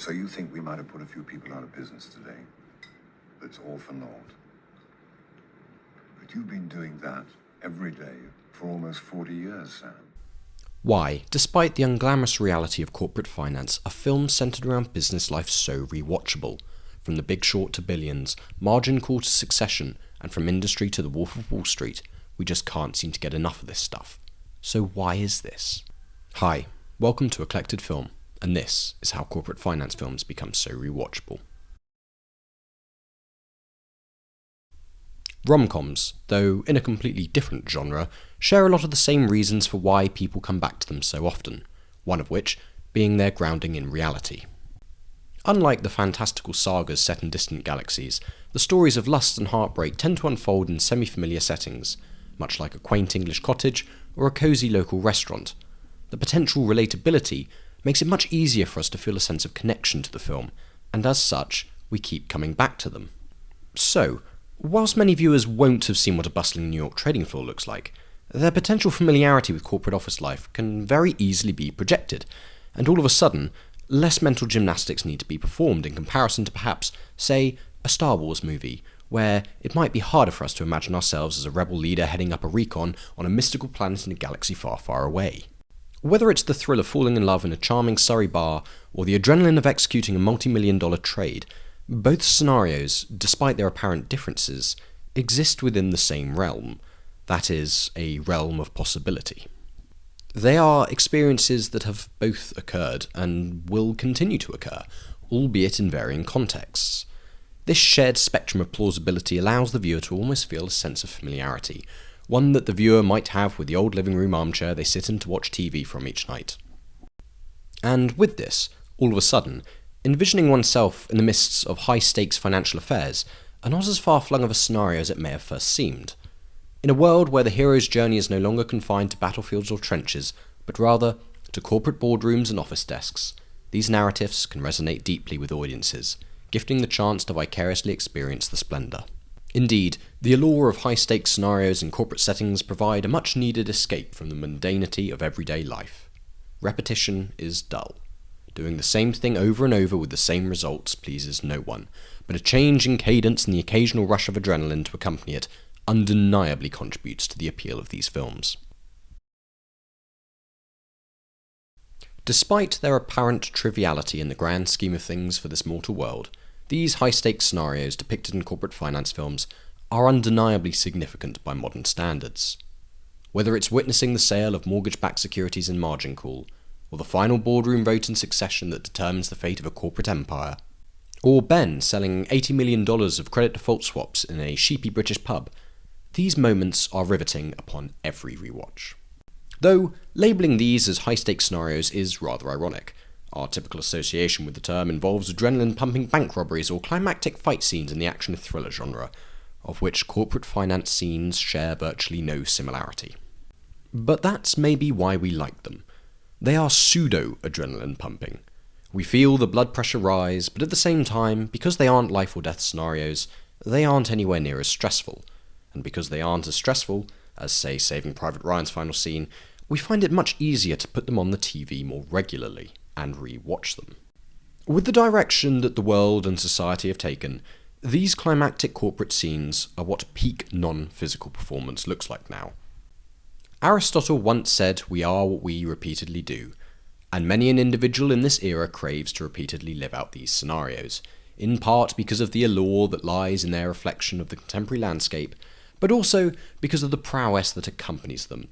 So you think we might have put a few people out of business today? That's all for naught. But you've been doing that every day for almost 40 years, Sam. Why, despite the unglamorous reality of corporate finance, are films centred around business life so rewatchable? From The Big Short to Billions, Margin Call to Succession, and from Industry to The Wolf of Wall Street, we just can't seem to get enough of this stuff. So why is this? Hi, welcome to A Collected Film, and this is how corporate finance films become so rewatchable. Rom-coms, though in a completely different genre, share a lot of the same reasons for why people come back to them so often, one of which being their grounding in reality. Unlike the fantastical sagas set in distant galaxies, the stories of lust and heartbreak tend to unfold in semi-familiar settings, much like a quaint English cottage or a cosy local restaurant. The potential relatability makes it much easier for us to feel a sense of connection to the film, and as such, we keep coming back to them. So, whilst many viewers won't have seen what a bustling New York trading floor looks like, their potential familiarity with corporate office life can very easily be projected, and all of a sudden, less mental gymnastics need to be performed in comparison to perhaps, say, a Star Wars movie, where it might be harder for us to imagine ourselves as a rebel leader heading up a recon on a mystical planet in a galaxy far, far away. Whether it's the thrill of falling in love in a charming Surrey bar, or the adrenaline of executing a multi-million-dollar trade, both scenarios, despite their apparent differences, exist within the same realm, that is, a realm of possibility. They are experiences that have both occurred and will continue to occur, albeit in varying contexts. This shared spectrum of plausibility allows the viewer to almost feel a sense of familiarity, one that the viewer might have with the old living room armchair they sit in to watch TV from each night. And with this, all of a sudden, envisioning oneself in the midst of high-stakes financial affairs are not as far-flung of a scenario as it may have first seemed. In a world where the hero's journey is no longer confined to battlefields or trenches, but rather to corporate boardrooms and office desks, these narratives can resonate deeply with audiences, gifting the chance to vicariously experience the splendour. Indeed, the allure of high-stakes scenarios in corporate settings provide a much-needed escape from the mundanity of everyday life. Repetition is dull. Doing the same thing over and over with the same results pleases no one, but a change in cadence and the occasional rush of adrenaline to accompany it undeniably contributes to the appeal of these films. Despite their apparent triviality in the grand scheme of things for this mortal world, these high-stakes scenarios depicted in corporate finance films are undeniably significant by modern standards. Whether it's witnessing the sale of mortgage-backed securities in Margin Call, or the final boardroom vote in Succession that determines the fate of a corporate empire, or Ben selling $80 million of credit default swaps in a sheepy British pub, these moments are riveting upon every rewatch. Though labelling these as high-stakes scenarios is rather ironic. Our typical association with the term involves adrenaline-pumping bank robberies or climactic fight scenes in the action thriller genre, of which corporate finance scenes share virtually no similarity. But that's maybe why we like them. They are pseudo-adrenaline pumping. We feel the blood pressure rise, but at the same time, because they aren't life or death scenarios, they aren't anywhere near as stressful. And because they aren't as stressful as, say, Saving Private Ryan's final scene, we find it much easier to put them on the TV more regularly and re-watch them. With the direction that the world and society have taken, these climactic corporate scenes are what peak non-physical performance looks like now. Aristotle once said, "We are what we repeatedly do," and many an individual in this era craves to repeatedly live out these scenarios, in part because of the allure that lies in their reflection of the contemporary landscape, but also because of the prowess that accompanies them.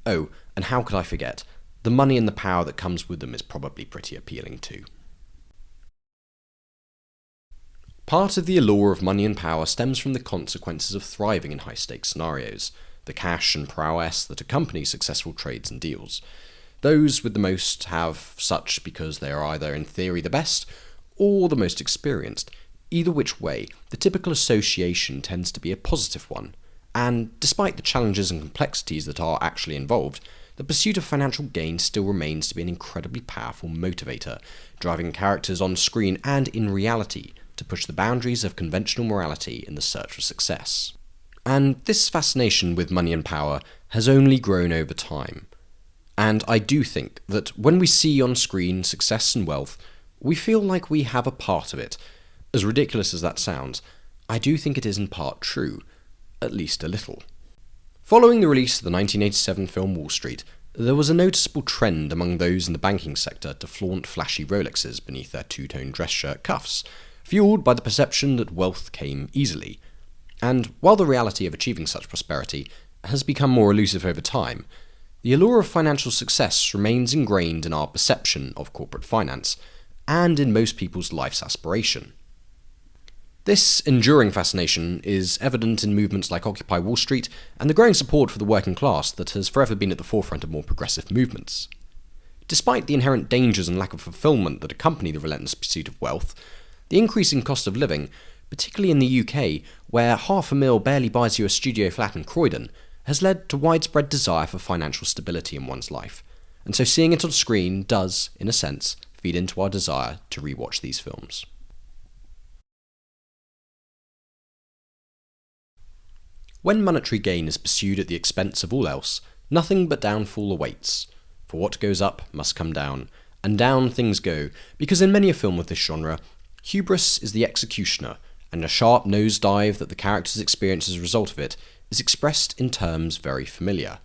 Oh, and how could I forget? The money and the power that comes with them is probably pretty appealing too. Part of the allure of money and power stems from the consequences of thriving in high-stakes scenarios, the cash and prowess that accompany successful trades and deals. Those with the most have such because they are either in theory the best or the most experienced. Either which way, the typical association tends to be a positive one, and despite the challenges and complexities that are actually involved, the pursuit of financial gain still remains to be an incredibly powerful motivator, driving characters on screen and in reality to push the boundaries of conventional morality in the search for success. And this fascination with money and power has only grown over time. And I do think that when we see on screen success and wealth, we feel like we have a part of it. As ridiculous as that sounds, I do think it is in part true, at least a little. Following the release of the 1987 film Wall Street, there was a noticeable trend among those in the banking sector to flaunt flashy Rolexes beneath their two-tone dress shirt cuffs, fueled by the perception that wealth came easily. And while the reality of achieving such prosperity has become more elusive over time, the allure of financial success remains ingrained in our perception of corporate finance, and in most people's life's aspiration. This enduring fascination is evident in movements like Occupy Wall Street and the growing support for the working class that has forever been at the forefront of more progressive movements. Despite the inherent dangers and lack of fulfillment that accompany the relentless pursuit of wealth, the increasing cost of living, particularly in the UK, where £500,000 barely buys you a studio flat in Croydon, has led to widespread desire for financial stability in one's life, and so seeing it on screen does, in a sense, feed into our desire to rewatch these films. When monetary gain is pursued at the expense of all else, nothing but downfall awaits. For what goes up must come down, and down things go, because in many a film of this genre, hubris is the executioner, and a sharp nosedive that the characters experience as a result of it is expressed in terms very familiar: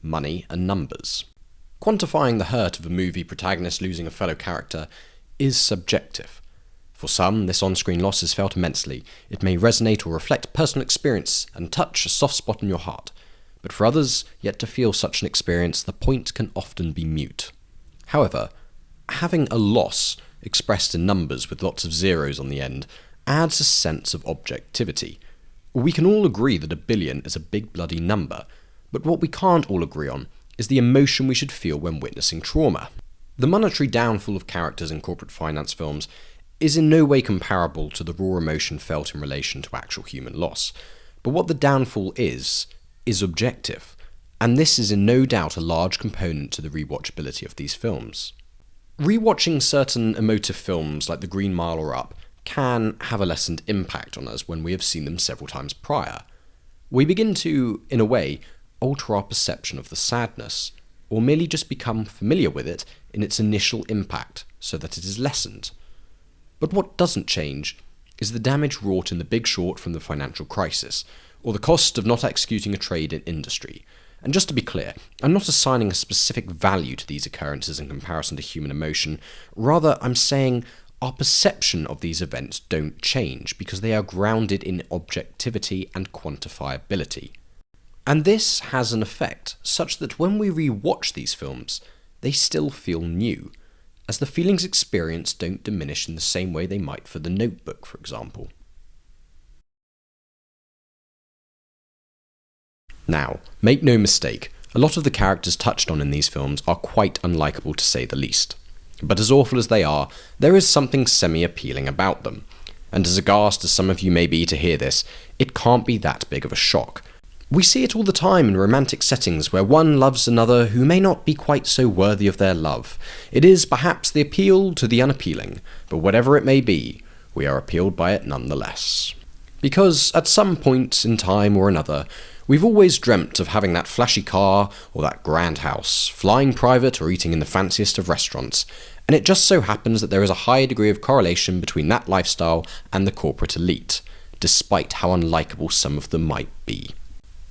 money and numbers. Quantifying the hurt of a movie protagonist losing a fellow character is subjective. For some, this on-screen loss is felt immensely. It may resonate or reflect personal experience and touch a soft spot in your heart. But for others, yet to feel such an experience, the point can often be mute. However, having a loss, expressed in numbers with lots of zeros on the end, adds a sense of objectivity. We can all agree that 1 billion is a big bloody number, but what we can't all agree on is the emotion we should feel when witnessing trauma. The monetary downfall of characters in corporate finance films is in no way comparable to the raw emotion felt in relation to actual human loss. But what the downfall is objective, and this is in no doubt a large component to the rewatchability of these films. Rewatching certain emotive films like The Green Mile or Up can have a lessened impact on us when we have seen them several times prior. We begin to, in a way, alter our perception of the sadness, or merely just become familiar with it in its initial impact so that it is lessened. But what doesn't change is the damage wrought in The Big Short from the financial crisis, or the cost of not executing a trade in industry. And just to be clear, I'm not assigning a specific value to these occurrences in comparison to human emotion. Rather, I'm saying our perception of these events don't change because they are grounded in objectivity and quantifiability. And this has an effect such that when we re-watch these films, they still feel new, as the feelings experienced don't diminish in the same way they might for The Notebook, for example. Now, make no mistake, a lot of the characters touched on in these films are quite unlikable to say the least. But as awful as they are, there is something semi-appealing about them. And as aghast as some of you may be to hear this, it can't be that big of a shock. We see it all the time in romantic settings where one loves another who may not be quite so worthy of their love. It is perhaps the appeal to the unappealing, but whatever it may be, we are appealed by it nonetheless. Because at some point in time or another, we've always dreamt of having that flashy car or that grand house, flying private or eating in the fanciest of restaurants, and it just so happens that there is a high degree of correlation between that lifestyle and the corporate elite, despite how unlikable some of them might be.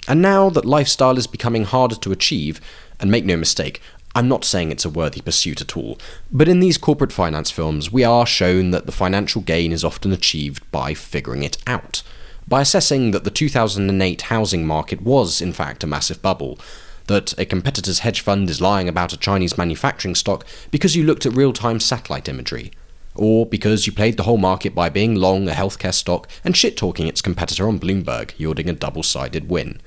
And now that lifestyle is becoming harder to achieve, and make no mistake, I'm not saying it's a worthy pursuit at all, but in these corporate finance films we are shown that the financial gain is often achieved by figuring it out, by assessing that the 2008 housing market was in fact a massive bubble, that a competitor's hedge fund is lying about a Chinese manufacturing stock because you looked at real-time satellite imagery, or because you played the whole market by being long a healthcare stock and shit-talking its competitor on Bloomberg, yielding a double-sided win.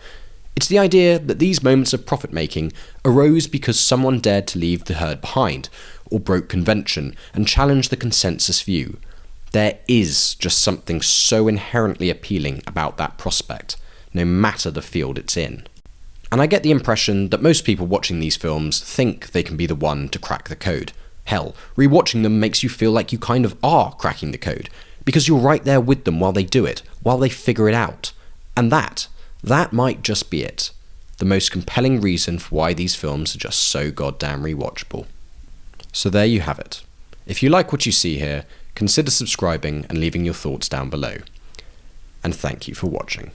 It's the idea that these moments of profit-making arose because someone dared to leave the herd behind, or broke convention and challenged the consensus view. There is just something so inherently appealing about that prospect, no matter the field it's in. And I get the impression that most people watching these films think they can be the one to crack the code. Hell, rewatching them makes you feel like you kind of are cracking the code, because you're right there with them while they do it, while they figure it out. And that might just be it. The most compelling reason for why these films are just so goddamn rewatchable. So there you have it. If you like what you see here, consider subscribing and leaving your thoughts down below. And thank you for watching.